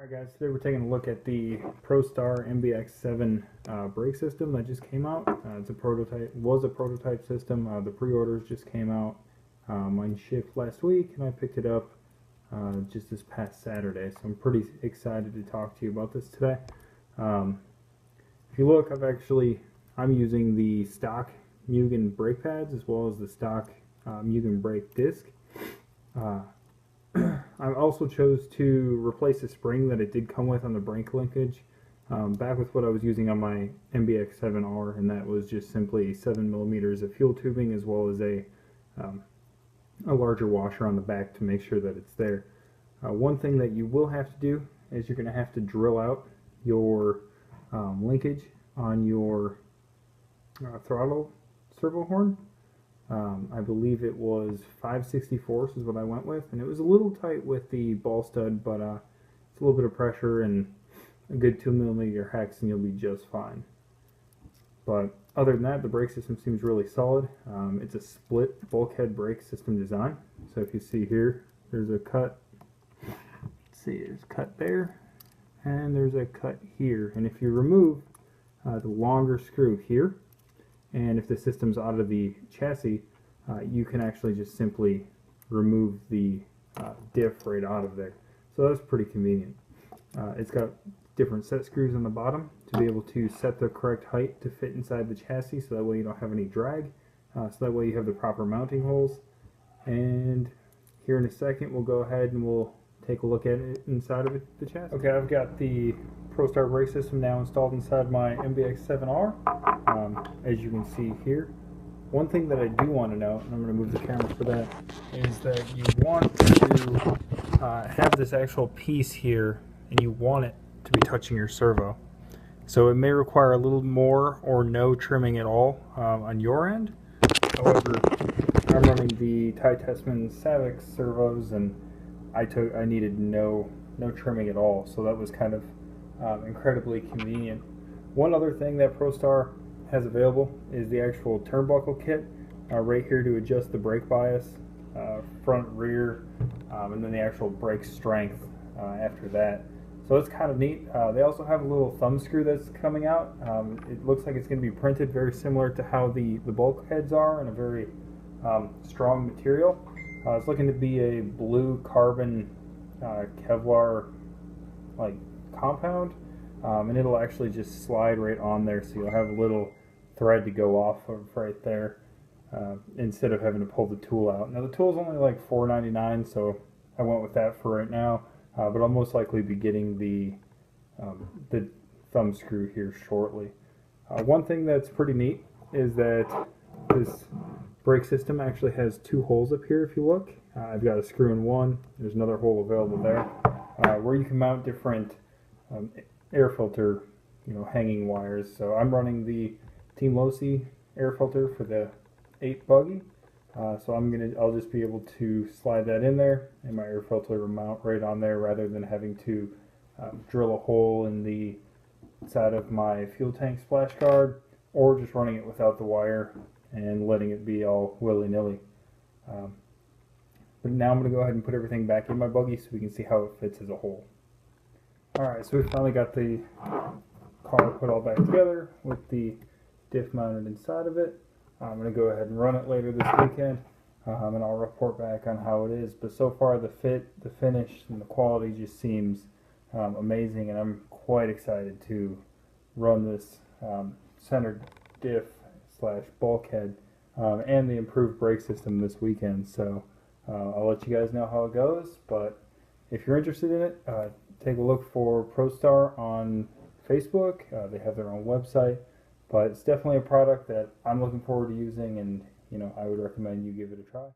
Alright guys, today we're taking a look at the ProStar MBX7 brake system that just came out. It's a prototype, was a prototype system. The pre-orders just came out. Mine shipped last week and I picked it up just this past Saturday, so I'm pretty excited to talk to you about this today. If you look, I'm using the stock Mugen brake pads as well as the stock Mugen brake disc. I also chose to replace the spring that it did come with on the brake linkage back with what I was using on my MBX7R, and that was just simply 7 millimeters of fuel tubing as well as a larger washer on the back to make sure that it's there. One thing that you will have to do is you're going to have to drill out your linkage on your throttle servo horn. I believe it was 5/64 is what I went with, and it was a little tight with the ball stud, but it's a little bit of pressure and a good 2 millimeter hex and you'll be just fine. But other than that, the brake system seems really solid. It's a split bulkhead brake system design. So if you see here, there's a cut. Let's see, there's a cut there, and there's a cut here. And if you remove the longer screw here, and if the system's out of the chassis, you can actually just simply remove the diff right out of there. So that's pretty convenient. It's got different set screws on the bottom to be able to set the correct height to fit inside the chassis, so that way you don't have any drag. So that way you have the proper mounting holes. And here in a second we'll go ahead and we'll take a look at it inside of the chassis. Okay, I've got the ProStar brake system now installed inside my MBX7R. As you can see here, one thing that I do want to note, and I'm going to move the camera for that, is that you want to have this actual piece here, and you want it to be touching your servo. So it may require a little more or no trimming at all on your end. However, I'm running the Tessman Savic servos, and I needed no trimming at all, so that was kind of incredibly convenient. One other thing that ProStar has available is the actual turnbuckle kit right here to adjust the brake bias, front, rear, and then the actual brake strength after that. So it's kind of neat. They also have a little thumb screw that's coming out. It looks like it's going to be printed very similar to how the bulkheads are, in a very strong material. It's looking to be a blue carbon Kevlar like compound, and it'll actually just slide right on there, so you'll have a little thread to go off of right there instead of having to pull the tool out. Now the tool's only like $4.99, so I went with that for right now, but I'll most likely be getting the thumb screw here shortly. One thing that's pretty neat is that this brake system actually has two holes up here. If you look, I've got a screw in one, there's another hole available there where you can mount different air filter, hanging wires. So I'm running the Team Losi air filter for the 8 buggy. So I'll just be able to slide that in there, and my air filter will mount right on there rather than having to drill a hole in the side of my fuel tank splash guard, or just running it without the wire and letting it be all willy-nilly. But now I'm going to go ahead and put everything back in my buggy so we can see how it fits as a whole. Alright, so we finally got the car put all back together with the diff mounted inside of it. I'm going to go ahead and run it later this weekend, and I'll report back on how it is. But so far the fit, the finish, and the quality just seems amazing, and I'm quite excited to run this center diff slash bulkhead and the improved brake system this weekend. So I'll let you guys know how it goes, but if you're interested in it, take a look for ProStar on Facebook. They have their own website, but it's definitely a product that I'm looking forward to using, and I would recommend you give it a try.